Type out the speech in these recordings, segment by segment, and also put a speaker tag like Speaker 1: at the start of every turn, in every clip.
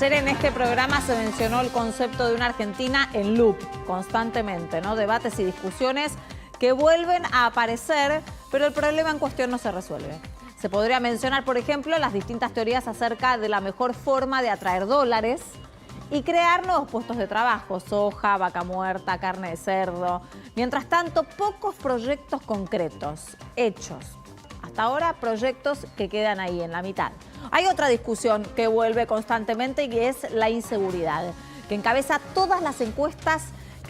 Speaker 1: Ayer en este programa se mencionó el concepto de una Argentina en loop, constantemente, ¿no? Debates y discusiones que vuelven a aparecer, pero el problema en cuestión no se resuelve. Se podría mencionar, por ejemplo, las distintas teorías acerca de la mejor forma de atraer dólares y crear nuevos puestos de trabajo, soja, vaca muerta, carne de cerdo. Mientras tanto, pocos proyectos concretos, hechos. Hasta ahora, proyectos que quedan ahí en la mitad. Hay otra discusión que vuelve constantemente y que es la inseguridad, que encabeza todas las encuestas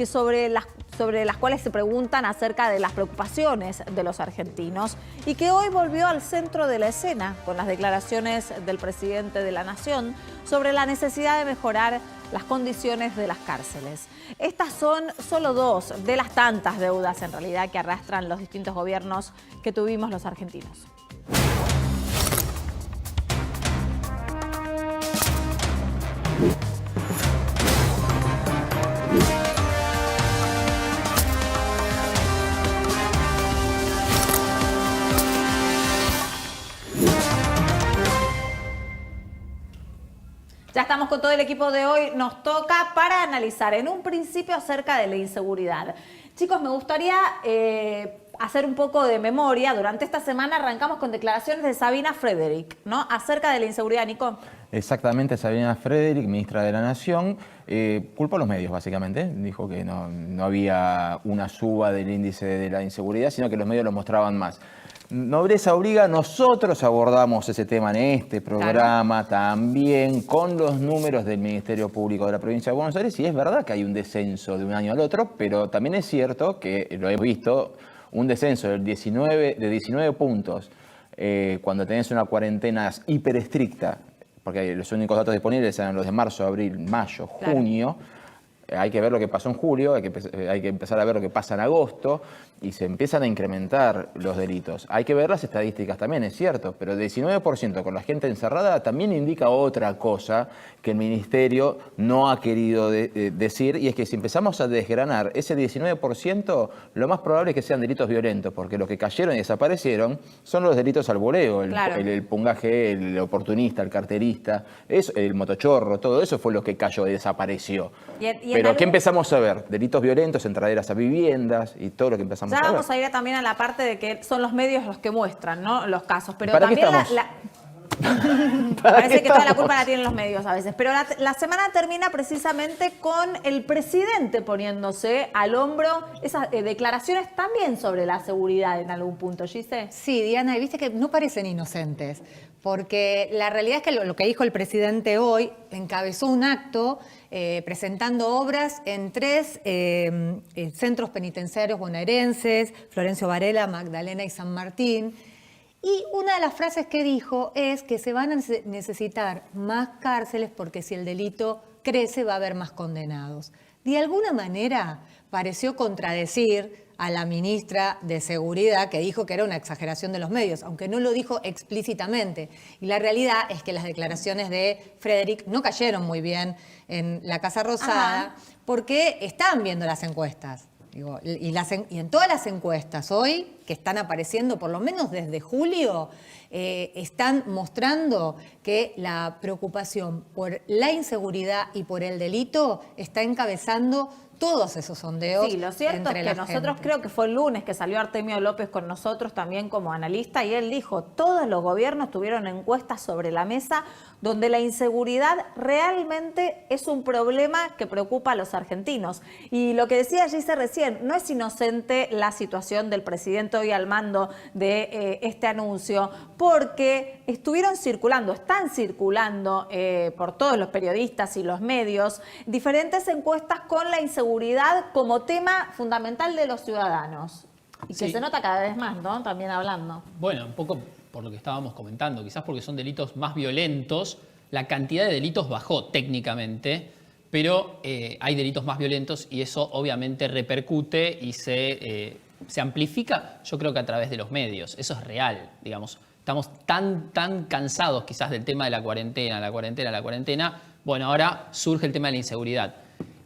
Speaker 1: sobre las cuales se preguntan acerca de las preocupaciones de los argentinos y que hoy volvió al centro de la escena con las declaraciones del presidente de la Nación sobre la necesidad de mejorar las condiciones de las cárceles. Estas son solo dos de las tantas deudas en realidad que arrastran los distintos gobiernos que tuvimos los argentinos. Ya estamos con todo el equipo de hoy. Nos toca para analizar en un principio acerca de la inseguridad. Chicos, me gustaría hacer un poco de memoria. Durante esta semana arrancamos con declaraciones de Sabina Frederick, ¿no? Acerca de la inseguridad, Nico.
Speaker 2: Exactamente, Sabina Frederick, ministra de la Nación, culpó a los medios básicamente. Dijo que no había una suba del índice de la inseguridad, sino que los medios lo mostraban más. Nobleza obliga, nosotros abordamos ese tema en este programa, claro, también con los números del Ministerio Público de la Provincia de Buenos Aires, y es verdad que hay un descenso de un año al otro, pero también es cierto que, lo he visto, un descenso de 19 puntos cuando tenés una cuarentena hiperestricta, porque los únicos datos disponibles eran los de marzo, abril, mayo, junio. Claro. Hay que ver lo que pasó en julio, hay que empezar a ver lo que pasa en agosto y se empiezan a incrementar los delitos. Hay que ver las estadísticas también, es cierto, pero el 19% con la gente encerrada también indica otra cosa que el Ministerio no ha querido decir, y es que si empezamos a desgranar ese 19%, lo más probable es que sean delitos violentos, porque los que cayeron y desaparecieron son los delitos al voleo, el pungaje, el oportunista, el carterista, el motochorro, todo eso fue lo que cayó y desapareció. Pero ¿qué empezamos a ver? Delitos violentos, entraderas a viviendas y todo lo que empezamos a ver.
Speaker 1: Ya vamos a ir también a la parte de que son los medios los que muestran, ¿no?, los casos. Pero
Speaker 2: ¿Para
Speaker 1: también parece que toda la culpa la tienen los medios a veces. Pero la semana termina precisamente con el presidente poniéndose al hombro esas declaraciones también sobre la seguridad en algún punto, Gise.
Speaker 3: Sí, Diana, y viste que no parecen inocentes, porque la realidad es que lo que dijo el presidente hoy, encabezó un acto presentando obras en 3 centros penitenciarios bonaerenses, Florencio Varela, Magdalena y San Martín. Y una de las frases que dijo es que se van a necesitar más cárceles porque si el delito crece va a haber más condenados. De alguna manera pareció contradecir a la ministra de Seguridad, que dijo que era una exageración de los medios, aunque no lo dijo explícitamente. Y la realidad es que las declaraciones de Frederick no cayeron muy bien en la Casa Rosada, porque estaban viendo las encuestas. Y en todas las encuestas hoy, que están apareciendo por lo menos desde julio, están mostrando que la preocupación por la inseguridad y por el delito está encabezando todos esos sondeos.
Speaker 1: Sí, lo cierto es que nosotros, creo que fue el lunes que salió Artemio López con nosotros también como analista, y él dijo, todos los gobiernos tuvieron encuestas sobre la mesa donde la inseguridad realmente es un problema que preocupa a los argentinos. Y lo que decía Gise recién, no es inocente la situación del presidente hoy al mando de este anuncio, porque están circulando por todos los periodistas y los medios diferentes encuestas con la inseguridad como tema fundamental de los ciudadanos. Y que se nota cada vez más, ¿no? También hablando.
Speaker 4: Bueno, un poco por lo que estábamos comentando, quizás porque son delitos más violentos, la cantidad de delitos bajó técnicamente, pero hay delitos más violentos y eso obviamente repercute y se amplifica, yo creo que a través de los medios. Eso es real, digamos. Estamos tan cansados quizás del tema de la cuarentena. Bueno, ahora surge el tema de la inseguridad.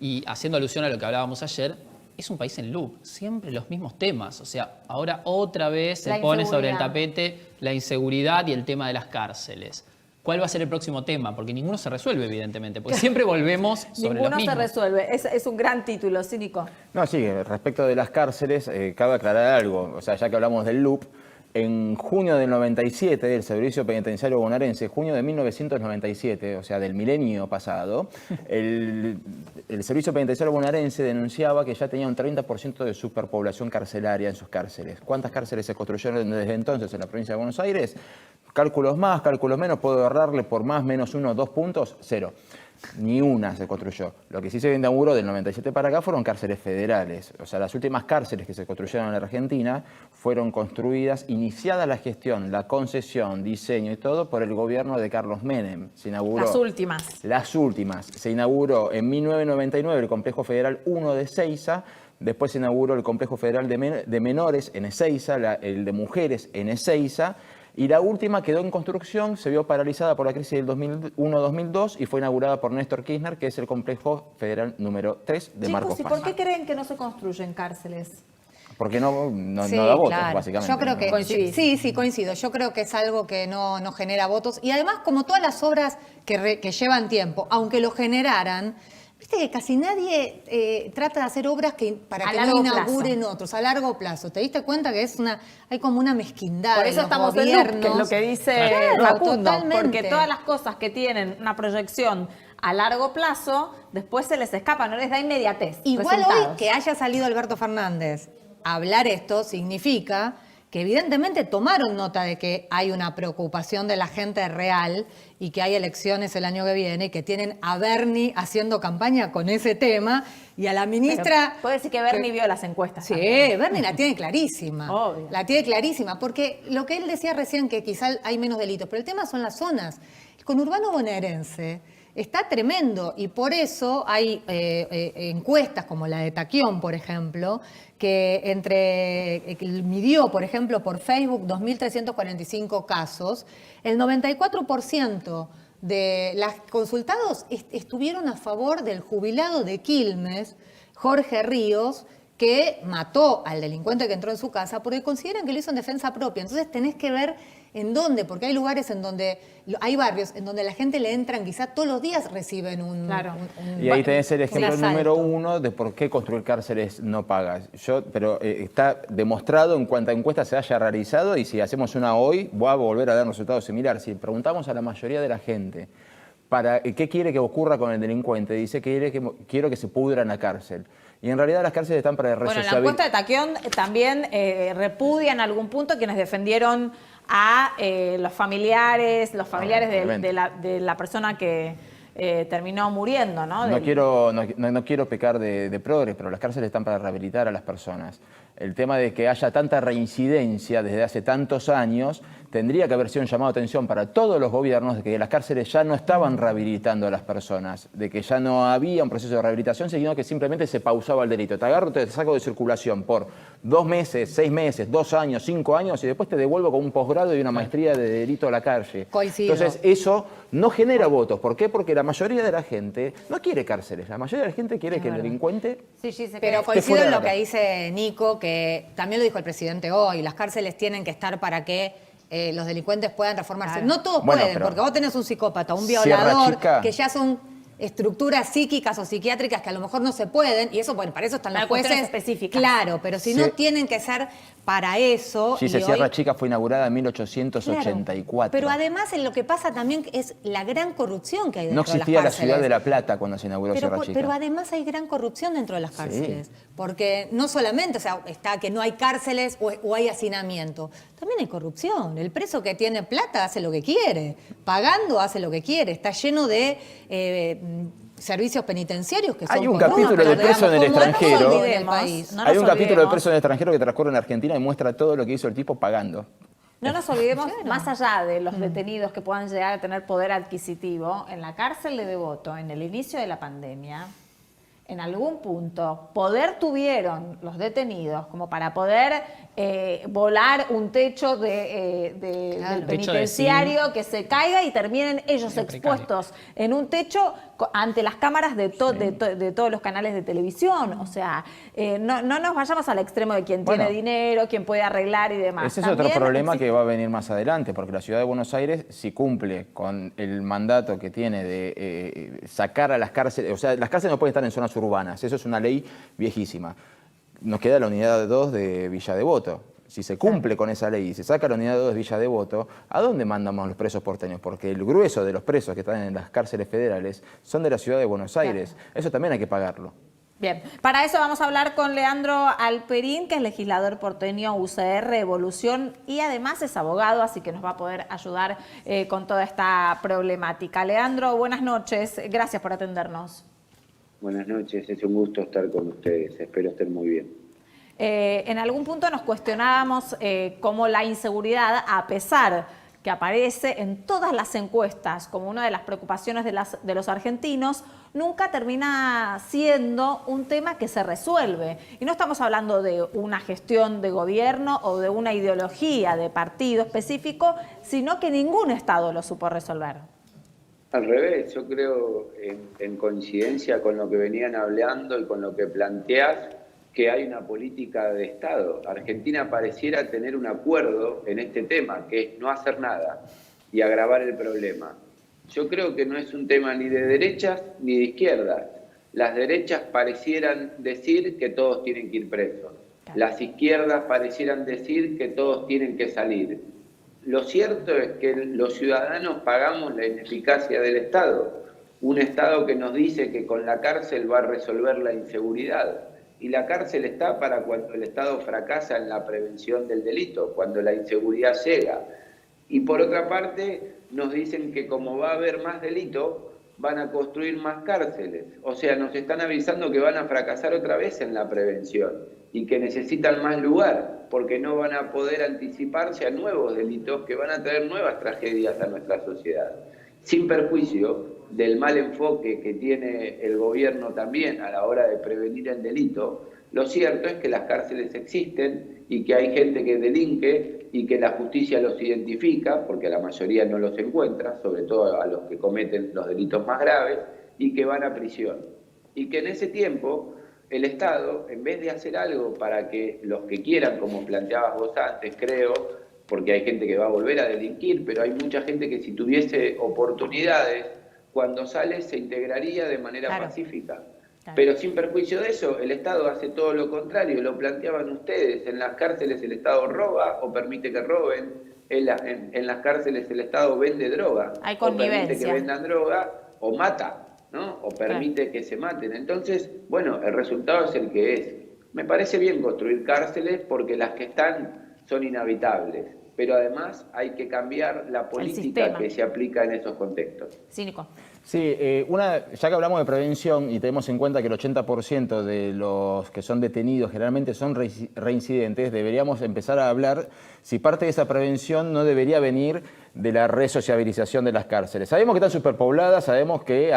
Speaker 4: Y haciendo alusión a lo que hablábamos ayer, es un país en loop, siempre los mismos temas. O sea, ahora otra vez se pone sobre el tapete la inseguridad y el tema de las cárceles. ¿Cuál va a ser el próximo tema? Porque ninguno se resuelve, evidentemente, porque siempre volvemos sobre lo
Speaker 1: Ninguno
Speaker 4: mismo.
Speaker 1: se resuelve. Es un gran título, ¿sí, Nico?
Speaker 2: No, sí, respecto de las cárceles, cabe aclarar algo. O sea, ya que hablamos del loop, en junio del 97, el Servicio Penitenciario Bonaerense, junio de 1997, o sea, del milenio pasado, el Servicio Penitenciario Bonaerense denunciaba que ya tenía un 30% de superpoblación carcelaria en sus cárceles. ¿Cuántas cárceles se construyeron desde entonces en la provincia de Buenos Aires? Cálculos más, cálculos menos, puedo agarrarle por más, menos 1, 2 puntos, 0. Ni una se construyó. Lo que sí se inauguró del 97 para acá fueron cárceles federales. O sea, las últimas cárceles que se construyeron en la Argentina fueron construidas, iniciada la gestión, la concesión, diseño y todo por el gobierno de Carlos Menem. Se inauguró.
Speaker 1: Las últimas.
Speaker 2: Las últimas. Se inauguró en 1999 el Complejo Federal 1 de Ezeiza. Después se inauguró el Complejo Federal de Menores en Ezeiza, el de Mujeres en Ezeiza. Y la última quedó en construcción, se vio paralizada por la crisis del 2001-2002 y fue inaugurada por Néstor Kirchner, que es el Complejo Federal número 3 de Marcos
Speaker 1: Chicos, ¿y
Speaker 2: Paz.
Speaker 1: por qué creen que no se construyen cárceles?
Speaker 2: Porque no
Speaker 3: Sí,
Speaker 2: da votos,
Speaker 3: claro.
Speaker 2: básicamente.
Speaker 3: Yo creo que
Speaker 1: Coincidís.
Speaker 3: sí, coincido. Yo creo que es algo que no genera votos. Y además, como todas las obras que llevan tiempo, aunque lo generaran, viste que casi nadie trata de hacer obras para
Speaker 1: A
Speaker 3: que no
Speaker 1: largo
Speaker 3: inauguren
Speaker 1: plazo.
Speaker 3: otros, a largo plazo. ¿Te diste cuenta que hay como una mezquindad
Speaker 1: Por
Speaker 3: en
Speaker 1: eso
Speaker 3: los
Speaker 1: estamos en
Speaker 3: gobiernos?
Speaker 1: loop, que es lo que dice
Speaker 3: Claro,
Speaker 1: Facundo,
Speaker 3: totalmente.
Speaker 1: porque todas las cosas que tienen una proyección a largo plazo, después se les escapa, no les da inmediatez.
Speaker 3: Igual
Speaker 1: resultados.
Speaker 3: hoy que haya salido Alberto Fernández a hablar esto significa que evidentemente tomaron nota de que hay una preocupación de la gente real y que hay elecciones el año que viene y que tienen a Bernie haciendo campaña con ese tema y a la ministra...
Speaker 1: Puede decir que Bernie vio las encuestas.
Speaker 3: Sí,
Speaker 1: también.
Speaker 3: Bernie la tiene clarísima.
Speaker 1: Obvio.
Speaker 3: La tiene clarísima, porque lo que él decía recién, que quizá hay menos delitos, pero el tema son las zonas. El conurbano bonaerense está tremendo y por eso hay encuestas como la de Taquión, por ejemplo, que midió, por ejemplo, por Facebook 2.345 casos, el 94% de los consultados estuvieron a favor del jubilado de Quilmes, Jorge Ríos, que mató al delincuente que entró en su casa porque consideran que lo hizo en defensa propia. Entonces tenés que ver en dónde, porque hay lugares en donde, hay barrios en donde la gente le entran, quizá todos los días reciben un...
Speaker 1: Claro.
Speaker 2: Y ahí tenés el ejemplo
Speaker 3: asalto.
Speaker 2: número 1 de por qué construir cárceles no paga. Pero está demostrado en cuanta encuesta se haya realizado y si hacemos una hoy, va a volver a dar un resultado similar. Si preguntamos a la mayoría de la gente qué quiere que ocurra con el delincuente, dice que quiero que se pudra en la cárcel. Y en realidad las cárceles están para
Speaker 1: Bueno, en la encuesta de Taquión también repudia en algún punto quienes defendieron a los familiares de la persona que terminó muriendo, ¿no?
Speaker 2: No quiero pecar de progres, pero las cárceles están para rehabilitar a las personas. El tema de que haya tanta reincidencia desde hace tantos años tendría que haber sido un llamado de atención para todos los gobiernos de que las cárceles ya no estaban rehabilitando a las personas, de que ya no había un proceso de rehabilitación, sino que simplemente se pausaba el delito. Te agarro, te saco de circulación por 2 meses, 6 meses, 2 años, 5 años y después te devuelvo con un posgrado y una maestría de delito a la calle.
Speaker 3: Coincido.
Speaker 2: Entonces eso no genera votos. ¿Por qué? Porque la mayoría de la gente no quiere cárceles. La mayoría de la gente quiere que el delincuente...
Speaker 1: Sí, sí, se
Speaker 3: Pero
Speaker 1: cree.
Speaker 3: coincido
Speaker 2: fuera
Speaker 3: en
Speaker 2: de
Speaker 3: lo que
Speaker 2: acá.
Speaker 3: dice Nico, que también lo dijo el presidente hoy, las cárceles tienen que estar para que los delincuentes puedan reformarse.
Speaker 1: Claro.
Speaker 3: No todos
Speaker 2: Bueno,
Speaker 3: pueden,
Speaker 2: pero
Speaker 3: porque vos tenés un psicópata, un
Speaker 2: Sierra
Speaker 3: violador,
Speaker 2: Chica.
Speaker 3: que ya son estructuras psíquicas o psiquiátricas que a lo mejor no se pueden, y eso, bueno, para eso están
Speaker 1: Para
Speaker 3: los jueces
Speaker 1: cuestiones específicas.
Speaker 3: Claro, pero si
Speaker 2: Sí.
Speaker 3: no tienen que ser para eso.
Speaker 2: Sí,
Speaker 3: y
Speaker 2: Sierra
Speaker 3: hoy-
Speaker 2: Chica fue inaugurada en
Speaker 3: Claro,
Speaker 2: 1884.
Speaker 3: pero además en lo que pasa también es la gran corrupción que hay
Speaker 2: No
Speaker 3: dentro de las
Speaker 2: existía la
Speaker 3: cárceles.
Speaker 2: ciudad de La Plata cuando se inauguró Sierra Chica.
Speaker 3: Pero además hay gran corrupción dentro de las
Speaker 2: Sí.
Speaker 3: cárceles. Porque no solamente, o sea, está que no hay cárceles o hay hacinamiento. También hay corrupción. El preso que tiene plata hace lo que quiere. Pagando hace lo que quiere. Está lleno de servicios penitenciarios que son
Speaker 2: Hay un
Speaker 3: corruptos,
Speaker 2: capítulo de Preso en el
Speaker 3: digamos, como
Speaker 2: extranjero.
Speaker 3: no en el país.
Speaker 1: No
Speaker 2: Hay
Speaker 1: nos
Speaker 2: un capítulo de
Speaker 1: olvidemos.
Speaker 2: Preso en el extranjero que transcurre en Argentina y muestra todo lo que hizo el tipo pagando.
Speaker 1: No nos olvidemos, más allá de los detenidos que puedan llegar a tener poder adquisitivo, en la cárcel de Devoto, en el inicio de la pandemia, en algún punto, poder tuvieron los detenidos como para poder volar un techo del
Speaker 4: techo de
Speaker 1: penitenciario que se caiga y terminen ellos
Speaker 4: Bien
Speaker 1: expuestos en un techo ante las cámaras de todos los canales de televisión. O sea, no nos vayamos al extremo de quien tiene dinero, quien puede arreglar y demás.
Speaker 2: Ese es otro problema que va a venir más adelante, porque la ciudad de Buenos Aires, si cumple con el mandato que tiene de sacar a las cárceles, o sea, las cárceles no pueden estar en zonas urbanas, eso es una ley viejísima. Nos queda la unidad 2 de Villa Devoto. Si se cumple con esa ley y se saca la unidad 2 de Villa Devoto, ¿a dónde mandamos los presos porteños? Porque el grueso de los presos que están en las cárceles federales son de la ciudad de Buenos Aires. Eso también hay que pagarlo.
Speaker 1: Bien, para eso vamos a hablar con Leandro Alperín, que es legislador porteño UCR Evolución y además es abogado, así que nos va a poder ayudar con toda esta problemática. Leandro, buenas noches, gracias por atendernos.
Speaker 5: Buenas noches, es un gusto estar con ustedes, espero estén muy bien.
Speaker 1: En algún punto nos cuestionábamos cómo la inseguridad, a pesar que aparece en todas las encuestas como una de las preocupaciones de los argentinos, nunca termina siendo un tema que se resuelve. Y no estamos hablando de una gestión de gobierno o de una ideología de partido específico, sino que ningún Estado lo supo resolver.
Speaker 5: Al revés, yo creo en coincidencia con lo que venían hablando y con lo que planteás, que hay una política de Estado. Argentina pareciera tener un acuerdo en este tema, que es no hacer nada y agravar el problema. Yo creo que no es un tema ni de derechas ni de izquierdas. Las derechas parecieran decir que todos tienen que ir presos. Las izquierdas parecieran decir que todos tienen que salir. Lo cierto es que los ciudadanos pagamos la ineficacia del Estado. Un Estado que nos dice que con la cárcel va a resolver la inseguridad. Y la cárcel está para cuando el Estado fracasa en la prevención del delito, cuando la inseguridad llega. Y por otra parte, nos dicen que como va a haber más delito, van a construir más cárceles. O sea, nos están avisando que van a fracasar otra vez en la prevención y que necesitan más lugar, porque no van a poder anticiparse a nuevos delitos que van a traer nuevas tragedias a nuestra sociedad. Sin perjuicio del mal enfoque que tiene el gobierno también a la hora de prevenir el delito, lo cierto es que las cárceles existen y que hay gente que delinque y que la justicia los identifica, porque la mayoría no los encuentra, sobre todo a los que cometen los delitos más graves, y que van a prisión. Y que en ese tiempo el Estado, en vez de hacer algo para que los que quieran, como planteabas vos antes, creo, porque hay gente que va a volver a delinquir, pero hay mucha gente que si tuviese oportunidades, cuando sale se integraría de manera pacífica. Pero sin perjuicio de eso, el Estado hace todo lo contrario, lo planteaban ustedes, en las cárceles el Estado roba o permite que roben, en las cárceles el Estado vende droga,
Speaker 1: Hay
Speaker 5: o permite que
Speaker 1: connivencia.
Speaker 5: vendan droga, o mata, ¿no? O permite que se maten. Entonces, bueno, el resultado es el que es. Me parece bien construir cárceles porque las que están son inhabitables, pero además hay que cambiar la política que se aplica en esos contextos.
Speaker 1: Sí, Nico.
Speaker 2: Sí, ya que hablamos de prevención y tenemos en cuenta que el 80% de los que son detenidos generalmente son reincidentes, deberíamos empezar a hablar si parte de esa prevención no debería venir de la resociabilización de las cárceles. Sabemos que están superpobladas, sabemos que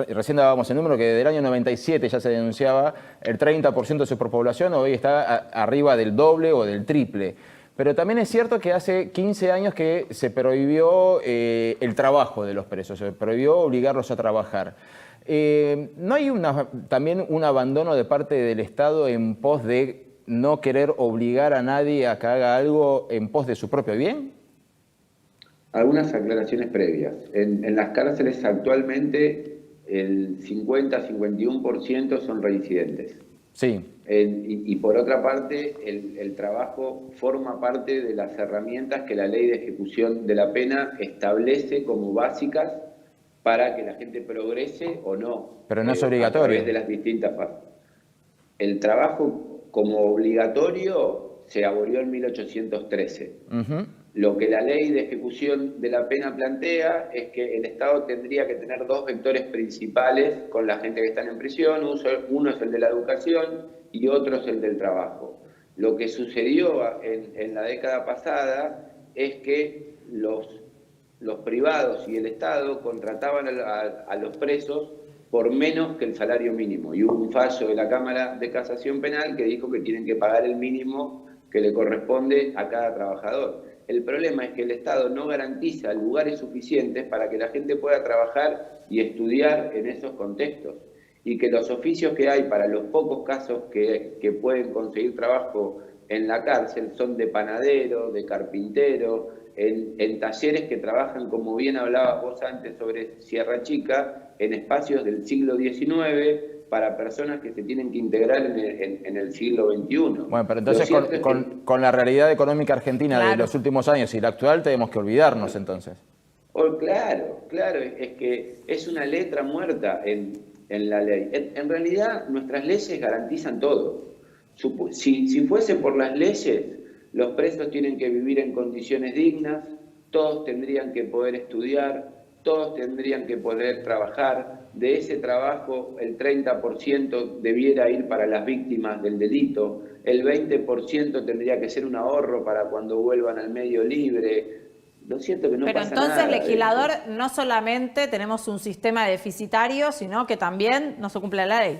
Speaker 2: recién dábamos el número que desde el año 97 ya se denunciaba el 30% de superpoblación, hoy está arriba del doble o del triple. Pero también es cierto que hace 15 años que se prohibió el trabajo de los presos, se prohibió obligarlos a trabajar. ¿No hay también un abandono de parte del Estado en pos de no querer obligar a nadie a que haga algo en pos de su propio bien?
Speaker 5: Algunas aclaraciones previas. En las cárceles actualmente el 50-51% son reincidentes.
Speaker 2: Sí.
Speaker 5: Y por otra parte, el trabajo forma parte de las herramientas que la ley de ejecución de la pena establece como básicas para que la gente progrese o no.
Speaker 2: Pero no es obligatorio.
Speaker 5: A través de las distintas fases. El trabajo como obligatorio se abolió en 1813. Lo que la ley de ejecución de la pena plantea es que el Estado tendría que tener dos vectores principales con la gente que está en prisión. Uno es el de la educación y otro es el del trabajo. Lo que sucedió en la década pasada es que los privados y el Estado contrataban a los presos por menos que el salario mínimo. Y hubo un fallo de la Cámara de Casación Penal que dijo que tienen que pagar el mínimo que le corresponde a cada trabajador. El problema es que el Estado no garantiza lugares suficientes para que la gente pueda trabajar y estudiar en esos contextos. Y que los oficios que hay para los pocos casos que pueden conseguir trabajo en la cárcel son de panadero, de carpintero, en talleres que trabajan, como bien hablabas vos antes sobre Sierra Chica, en espacios del siglo XIX para personas que se tienen que integrar en el siglo XXI.
Speaker 2: Bueno, pero entonces con la realidad económica argentina de los últimos años y la actual tenemos que olvidarnos entonces.
Speaker 5: Claro, es que es una letra muerta en la ley. En realidad nuestras leyes garantizan todo. Si fuese por las leyes, los presos tienen que vivir en condiciones dignas, todos tendrían que poder estudiar, todos tendrían que poder trabajar. De ese trabajo, el 30% debiera ir para las víctimas del delito, el 20% tendría que ser un ahorro para cuando vuelvan al medio libre. Lo cierto que no
Speaker 1: Pero
Speaker 5: pasa
Speaker 1: entonces,
Speaker 5: nada
Speaker 1: legislador, no solamente tenemos un sistema deficitario, sino que también no se cumple la ley.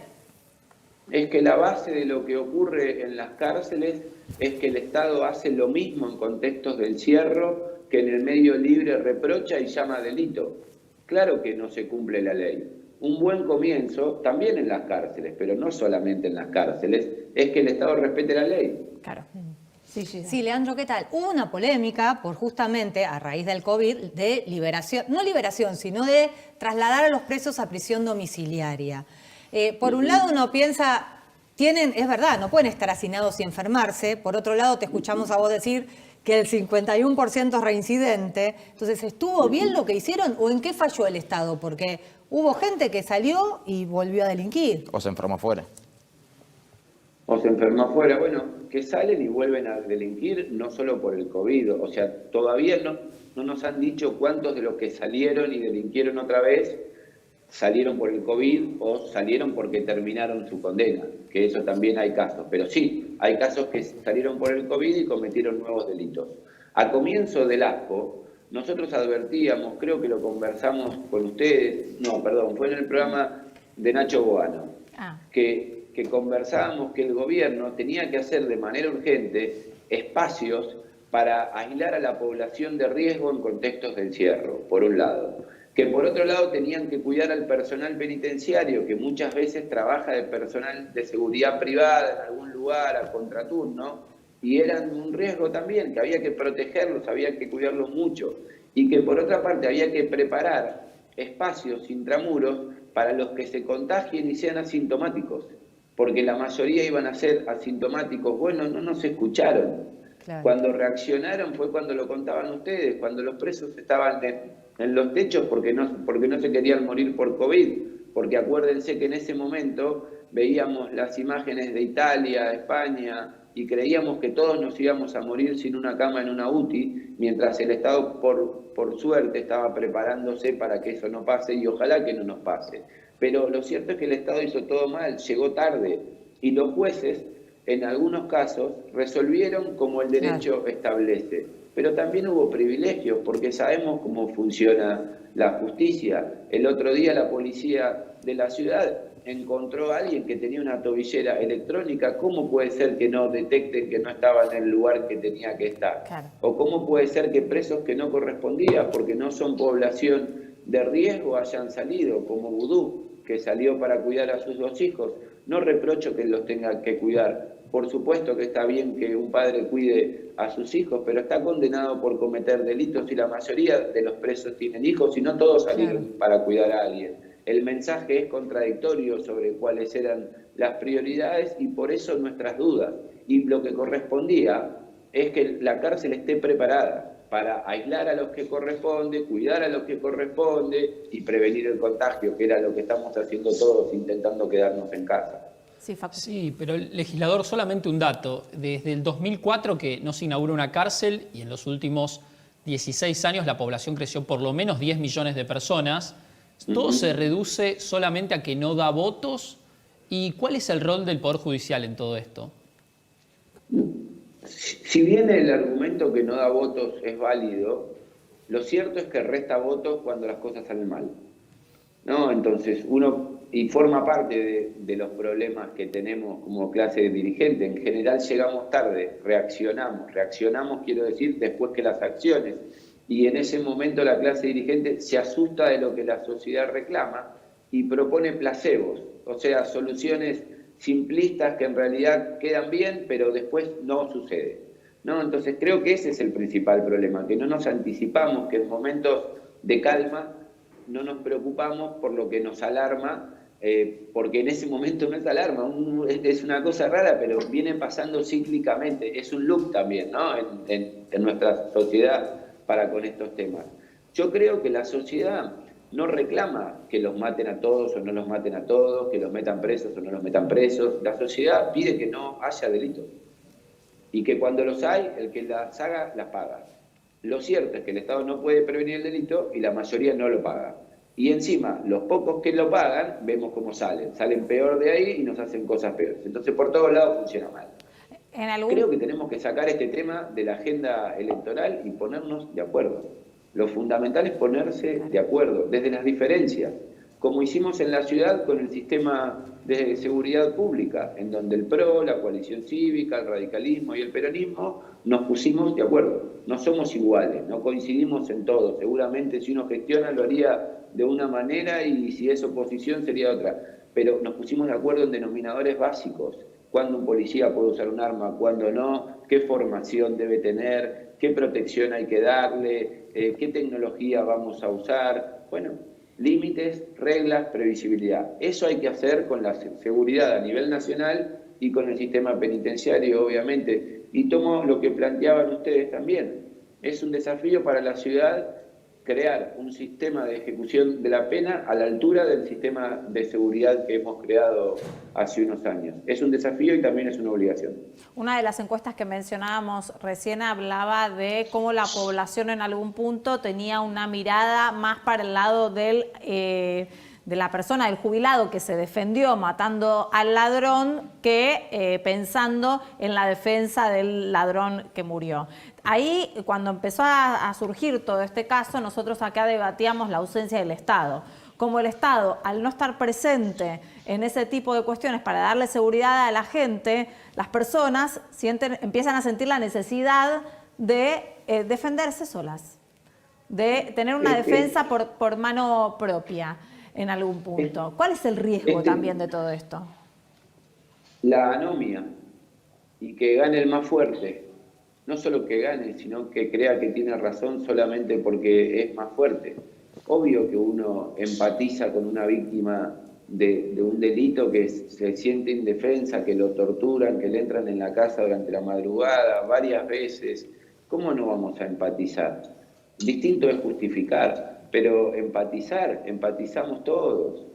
Speaker 5: Es que la base de lo que ocurre en las cárceles es que el Estado hace lo mismo en contextos del encierro que en el medio libre reprocha y llama delito. Claro que no se cumple la ley. Un buen comienzo, también en las cárceles, pero no solamente en las cárceles, es que el Estado respete la ley.
Speaker 1: Claro.
Speaker 3: Sí, Leandro, ¿qué tal? Hubo una polémica por justamente, a raíz del COVID, de liberación, no liberación, sino de trasladar a los presos a prisión domiciliaria. Por un lado uno piensa, es verdad, no pueden estar hacinados y enfermarse. Por otro lado, te escuchamos a vos decir que el 51% es reincidente. Entonces, ¿estuvo bien lo que hicieron o en qué falló el Estado? Porque hubo gente que salió y volvió a delinquir.
Speaker 2: O se enfermó afuera.
Speaker 5: O se enfermó afuera. Bueno, que salen y vuelven a delinquir no solo por el COVID. O sea, todavía no nos han dicho cuántos de los que salieron y delinquieron otra vez salieron por el COVID o salieron porque terminaron su condena, que eso también hay casos, pero sí, hay casos que salieron por el COVID y cometieron nuevos delitos. A comienzo del ASPO, nosotros advertíamos, creo que lo conversamos con ustedes, fue en el programa de Nacho Boano, que conversábamos que el gobierno tenía que hacer de manera urgente espacios para aislar a la población de riesgo en contextos de encierro, por un lado. Que por otro lado tenían que cuidar al personal penitenciario, que muchas veces trabaja de personal de seguridad privada en algún lugar a contraturno, y eran un riesgo también, que había que protegerlos, había que cuidarlos mucho, y que por otra parte había que preparar espacios intramuros para los que se contagien y sean asintomáticos, porque la mayoría iban a ser asintomáticos. Bueno, no nos escucharon. Claro. Cuando reaccionaron fue cuando lo contaban ustedes, cuando los presos estaban en los techos porque no se querían morir por COVID, porque acuérdense que en ese momento veíamos las imágenes de Italia, España, y creíamos que todos nos íbamos a morir sin una cama en una UTI, mientras el Estado, por suerte, estaba preparándose para que eso no pase, y ojalá que no nos pase. Pero lo cierto es que el Estado hizo todo mal, llegó tarde, y los jueces, en algunos casos, resolvieron como el derecho establece. Pero también hubo privilegios, porque sabemos cómo funciona la justicia. El otro día la policía de la ciudad encontró a alguien que tenía una tobillera electrónica. ¿Cómo puede ser que no detecten que no estaba en el lugar que tenía que estar? Claro. ¿O cómo puede ser que presos que no correspondían, porque no son población de riesgo, hayan salido, como Vudú, que salió para cuidar a sus 2 hijos? No reprocho que los tenga que cuidar. Por supuesto que está bien que un padre cuide a sus hijos, pero está condenado por cometer delitos y la mayoría de los presos tienen hijos y no todos salieron para cuidar a alguien. El mensaje es contradictorio sobre cuáles eran las prioridades y por eso nuestras dudas. Y lo que correspondía es que la cárcel esté preparada para aislar a los que corresponde, cuidar a los que corresponde y prevenir el contagio, que era lo que estamos haciendo todos intentando quedarnos en casa.
Speaker 4: Sí, pero el legislador, solamente un dato. Desde el 2004 que no se inaugura una cárcel y en los últimos 16 años la población creció por lo menos 10 millones de personas. ¿Todo se reduce solamente a que no da votos? ¿Y cuál es el rol del Poder Judicial en todo esto?
Speaker 5: Si bien el argumento que no da votos es válido, lo cierto es que resta votos cuando las cosas salen mal, ¿no? Entonces uno y forma parte de los problemas que tenemos como clase dirigente. En general llegamos tarde, reaccionamos quiero decir después que las acciones, y en ese momento la clase dirigente se asusta de lo que la sociedad reclama y propone placebos, o sea, soluciones simplistas que en realidad quedan bien, pero después no sucede, ¿no? Entonces creo que ese es el principal problema, que no nos anticipamos, que en momentos de calma no nos preocupamos por lo que nos alarma, porque en ese momento no es alarma, es una cosa rara, pero viene pasando cíclicamente, es un loop también, ¿no? En nuestra sociedad para con estos temas. Yo creo que la sociedad no reclama que los maten a todos o no los maten a todos, que los metan presos o no los metan presos. La sociedad pide que no haya delitos y que cuando los hay, el que las haga, las paga. Lo cierto es que el Estado no puede prevenir el delito y la mayoría no lo paga. Y encima, los pocos que lo pagan, vemos cómo salen peor de ahí y nos hacen cosas peores. Entonces, por todos lados funciona mal. Creo que tenemos que sacar este tema de la agenda electoral y ponernos de acuerdo. Lo fundamental es ponerse de acuerdo, desde las diferencias, como hicimos en la ciudad con el sistema de seguridad pública, en donde el PRO, la coalición cívica, el radicalismo y el peronismo nos pusimos de acuerdo. No somos iguales, no coincidimos en todo. Seguramente si uno gestiona lo haría de una manera y si es oposición sería otra. Pero nos pusimos de acuerdo en denominadores básicos. Cuándo un policía puede usar un arma, cuándo no, qué formación debe tener, qué protección hay que darle, qué tecnología vamos a usar. Bueno, límites, reglas, previsibilidad. Eso hay que hacer con la seguridad a nivel nacional y con el sistema penitenciario, obviamente. Y tomo lo que planteaban ustedes también. Es un desafío para la ciudad crear un sistema de ejecución de la pena a la altura del sistema de seguridad que hemos creado hace unos años. Es un desafío y también es una obligación. Una
Speaker 1: de las encuestas que mencionábamos recién hablaba de cómo la población en algún punto tenía una mirada más para el lado de la persona, del jubilado que se defendió matando al ladrón, que pensando en la defensa del ladrón que murió. Ahí, cuando empezó a surgir todo este caso, nosotros acá debatíamos la ausencia del Estado. Como el Estado, al no estar presente en ese tipo de cuestiones para darle seguridad a la gente, las personas empiezan a sentir la necesidad de defenderse solas, de tener una defensa por mano propia en algún punto. ¿Cuál es el riesgo también de todo esto?
Speaker 5: La anomia y que gane el más fuerte. No solo que gane, sino que crea que tiene razón solamente porque es más fuerte. Obvio que uno empatiza con una víctima de un delito que se siente indefensa, que lo torturan, que le entran en la casa durante la madrugada varias veces. ¿Cómo no vamos a empatizar? Distinto es justificar, pero empatizamos todos.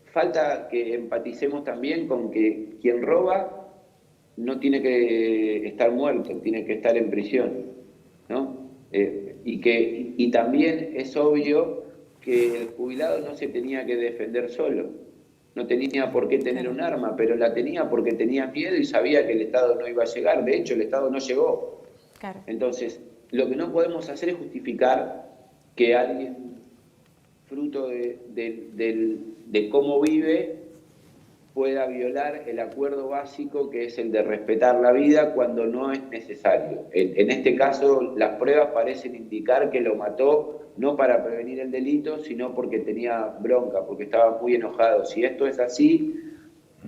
Speaker 5: Falta que empaticemos también con que quien roba no tiene que estar muerto, tiene que estar en prisión, ¿no? Y también es obvio que el jubilado no se tenía que defender solo, no tenía por qué tener un arma, pero la tenía porque tenía miedo y sabía que el Estado no iba a llegar. De hecho, el Estado no llegó. Claro. Entonces, lo que no podemos hacer es justificar que alguien, fruto de cómo vive, pueda violar el acuerdo básico que es el de respetar la vida cuando no es necesario. En este caso, las pruebas parecen indicar que lo mató no para prevenir el delito, sino porque tenía bronca, porque estaba muy enojado. Si esto es así,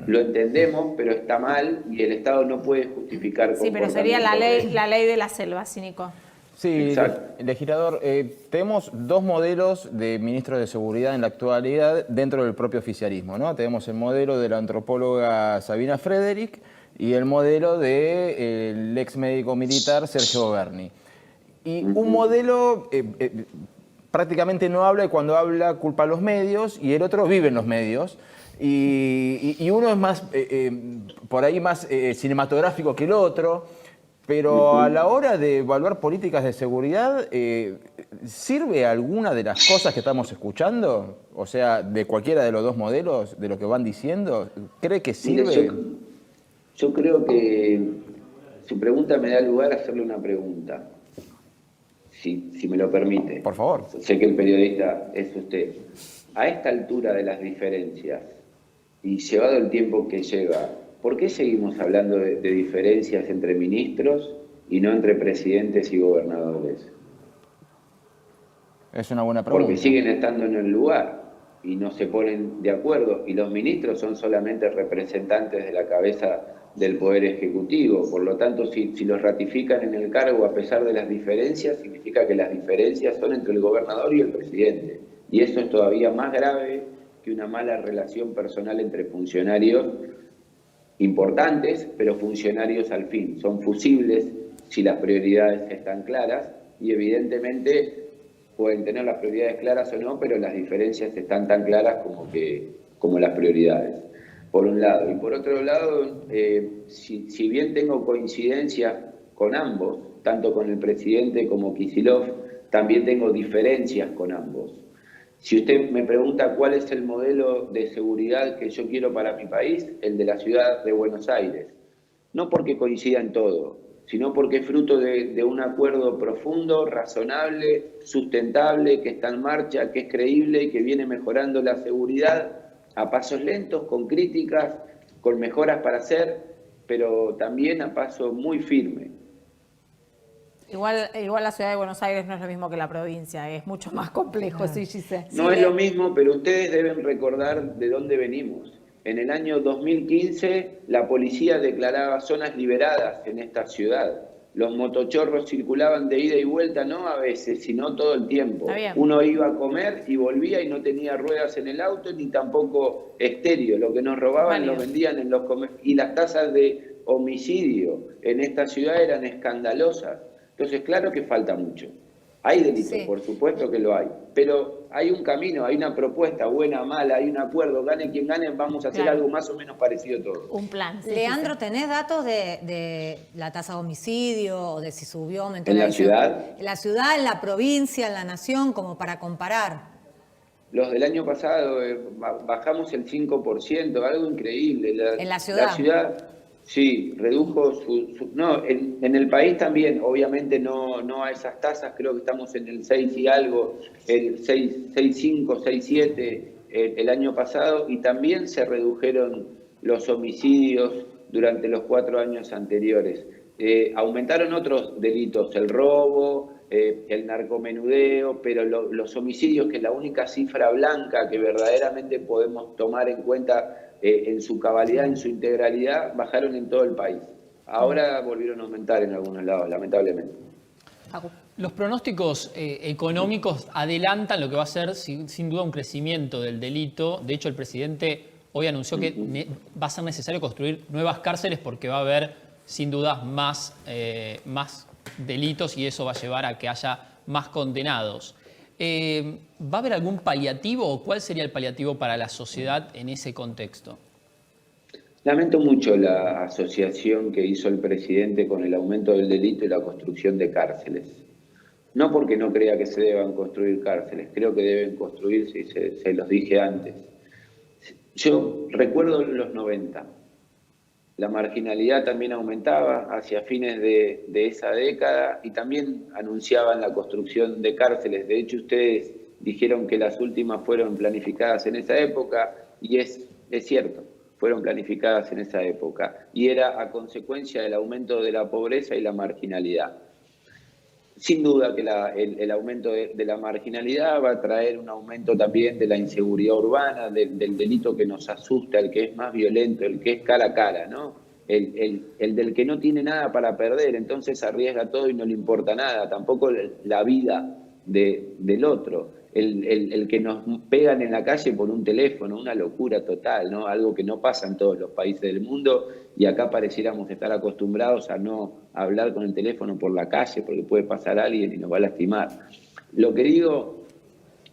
Speaker 5: lo entendemos, pero está mal y el Estado no puede justificar.
Speaker 1: Sí, pero sería la ley de la selva, ¿sí, Nico?
Speaker 2: Sí, legislador, tenemos dos modelos de ministros de Seguridad en la actualidad dentro del propio oficialismo, ¿no? Tenemos el modelo de la antropóloga Sabina Frederick y el modelo del ex médico militar Sergio Berni. Y un modelo prácticamente no habla y cuando habla culpa a los medios y el otro vive en los medios. Y uno es más, por ahí más cinematográfico que el otro. Pero a la hora de evaluar políticas de seguridad, ¿sirve alguna de las cosas que estamos escuchando? O sea, de cualquiera de los dos modelos, de lo que van diciendo, ¿cree que sirve?
Speaker 5: Yo creo que su pregunta me da lugar a hacerle una pregunta, si me lo permite.
Speaker 2: Por favor.
Speaker 5: Sé que el periodista es usted. A esta altura de las diferencias, y llevado el tiempo que lleva, ¿por qué seguimos hablando de diferencias entre ministros y no entre presidentes y gobernadores?
Speaker 2: Es una buena pregunta.
Speaker 5: Porque siguen estando en el lugar y no se ponen de acuerdo, y los ministros son solamente representantes de la cabeza del Poder Ejecutivo. Por lo tanto, si los ratifican en el cargo a pesar de las diferencias, significa que las diferencias son entre el gobernador y el presidente. Y eso es todavía más grave que una mala relación personal entre funcionarios importantes, pero funcionarios al fin. Son fusibles si las prioridades están claras, y evidentemente pueden tener las prioridades claras o no, pero las diferencias están tan claras como las prioridades, por un lado. Y por otro lado, si bien tengo coincidencia con ambos, tanto con el presidente como Kicillof, también tengo diferencias con ambos. Si usted me pregunta cuál es el modelo de seguridad que yo quiero para mi país, el de la ciudad de Buenos Aires. No porque coincida en todo, sino porque es fruto de un acuerdo profundo, razonable, sustentable, que está en marcha, que es creíble y que viene mejorando la seguridad a pasos lentos, con críticas, con mejoras para hacer, pero también a paso muy firme.
Speaker 1: Igual la ciudad de Buenos Aires no es lo mismo que la provincia, es mucho más complejo, sí, Gise.
Speaker 5: No es lo mismo, pero ustedes deben recordar de dónde venimos. En el año 2015, la policía declaraba zonas liberadas en esta ciudad. Los motochorros circulaban de ida y vuelta, no a veces, sino todo el tiempo. Uno iba a comer y volvía y no tenía ruedas en el auto, ni tampoco estéreo. Lo que nos robaban lo vendían en los comercios. Y las tasas de homicidio en esta ciudad eran escandalosas. Entonces, claro que falta mucho. Hay delitos, sí, por supuesto que lo hay, pero hay un camino, hay una propuesta, buena, mala, hay un acuerdo, gane quien gane, vamos a hacer algo más o menos parecido todo.
Speaker 1: Un plan. Sí,
Speaker 3: Leandro,
Speaker 1: sí.
Speaker 3: ¿tenés datos de la tasa de homicidio o de si subió, aumentó?
Speaker 5: ¿En la ciudad?
Speaker 3: En la ciudad, en la provincia, en la nación, como para comparar.
Speaker 5: Los del año pasado bajamos el 5%, algo increíble.
Speaker 3: ¿En la ciudad?
Speaker 5: La ciudad, sí, redujo no, en el país también, obviamente no a esas tasas, creo que estamos en el 6 y algo, el 6,5, 6,7 el año pasado, y también se redujeron los homicidios durante los 4 años anteriores. Aumentaron otros delitos, el robo, el narcomenudeo, pero los homicidios, que es la única cifra blanca que verdaderamente podemos tomar en cuenta en su cabalidad, en su integralidad, bajaron en todo el país. Ahora volvieron a aumentar en algunos lados, lamentablemente.
Speaker 4: Los pronósticos económicos adelantan lo que va a ser sin duda un crecimiento del delito. De hecho, el presidente hoy anunció que va a ser necesario construir nuevas cárceles porque va a haber sin duda más delitos, y eso va a llevar a que haya más condenados. ¿Va a haber algún paliativo o cuál sería el paliativo para la sociedad en ese contexto?
Speaker 5: Lamento mucho la asociación que hizo el presidente con el aumento del delito y la construcción de cárceles. No porque no crea que se deban construir cárceles, creo que deben construirse, y se los dije antes. Yo recuerdo los 90. La marginalidad también aumentaba hacia fines de esa década y también anunciaban la construcción de cárceles. De hecho, ustedes dijeron que las últimas fueron planificadas en esa época, y es cierto, fueron planificadas en esa época, y era a consecuencia del aumento de la pobreza y la marginalidad. Sin duda que el aumento de la marginalidad va a traer un aumento también de la inseguridad urbana, del delito que nos asusta, el que es más violento, el que es cara a cara, ¿no? El del que no tiene nada para perder, entonces arriesga todo y no le importa nada, tampoco la vida del otro. El que nos pegan en la calle por un teléfono, una locura total, ¿no? Algo que no pasa en todos los países del mundo, y acá pareciéramos estar acostumbrados a no hablar con el teléfono por la calle porque puede pasar alguien y nos va a lastimar. Lo que digo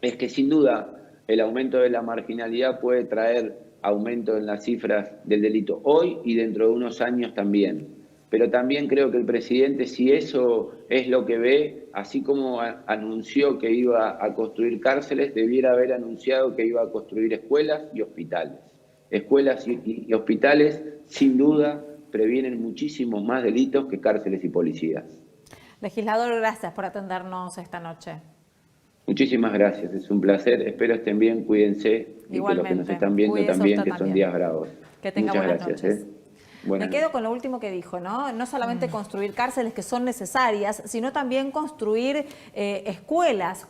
Speaker 5: es que sin duda el aumento de la marginalidad puede traer aumento en las cifras del delito hoy y dentro de unos años también. Pero también creo que el presidente, si eso es lo que ve, así como anunció que iba a construir cárceles, debiera haber anunciado que iba a construir escuelas y hospitales. Escuelas y hospitales, sin duda, previenen muchísimos más delitos que cárceles y policías.
Speaker 1: Legislador, gracias por atendernos esta noche.
Speaker 5: Muchísimas gracias, es un placer. Espero estén bien, cuídense y que los que nos
Speaker 1: Igualmente.
Speaker 5: están viendo
Speaker 1: Cuídese
Speaker 5: también,
Speaker 1: usted
Speaker 5: que son
Speaker 1: también.
Speaker 5: días bravos.
Speaker 1: Que tenga
Speaker 5: Muchas
Speaker 1: buenas
Speaker 5: gracias.
Speaker 1: noches.
Speaker 5: Buenas
Speaker 1: Me quedo con lo último que dijo, ¿no? No solamente construir cárceles que son necesarias, sino también construir escuelas,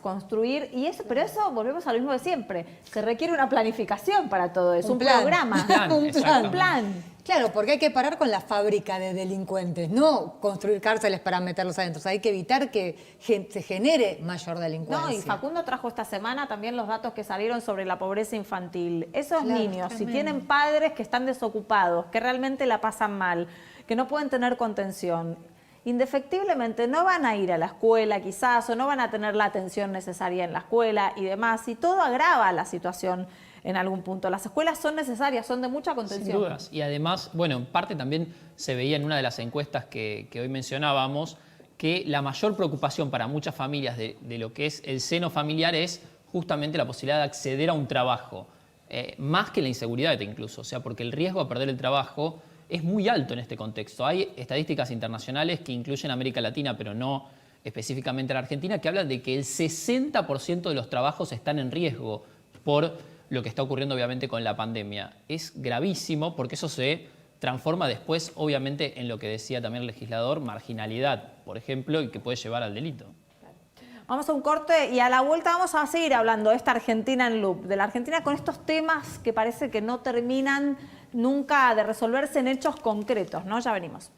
Speaker 1: pero eso volvemos a lo mismo de siempre. Se requiere una planificación para todo eso, un
Speaker 3: plan.
Speaker 1: programa,
Speaker 4: Un plan,
Speaker 1: un
Speaker 4: exactamente.
Speaker 1: plan.
Speaker 3: Claro, porque hay que parar con la fábrica de delincuentes, no construir cárceles para meterlos adentro. O sea, hay que evitar que se genere mayor delincuencia.
Speaker 1: No, y Facundo trajo esta semana también los datos que salieron sobre la pobreza infantil. Esos
Speaker 3: Claro,
Speaker 1: niños, si
Speaker 3: tremendo.
Speaker 1: tienen padres que están desocupados, que realmente la pasan mal, que no pueden tener contención, indefectiblemente no van a ir a la escuela quizás, o no van a tener la atención necesaria en la escuela y demás, y todo agrava la situación en algún punto. Las escuelas son necesarias, son de mucha contención.
Speaker 4: Sin dudas. Y además, bueno, en parte también se veía en una de las encuestas que hoy mencionábamos que la mayor preocupación para muchas familias de lo que es el seno familiar es justamente la posibilidad de acceder a un trabajo, más que la inseguridad incluso, o sea, porque el riesgo a perder el trabajo es muy alto en este contexto. Hay estadísticas internacionales que incluyen América Latina, pero no específicamente a la Argentina, que hablan de que el 60% de los trabajos están en riesgo por lo que está ocurriendo obviamente con la pandemia. Es gravísimo porque eso se transforma después obviamente en lo que decía también el legislador, marginalidad, por ejemplo, y que puede llevar al delito.
Speaker 1: Vamos a un corte y a la vuelta vamos a seguir hablando de esta Argentina en loop, de la Argentina con estos temas que parece que no terminan nunca de resolverse en hechos concretos, ¿no? Ya venimos.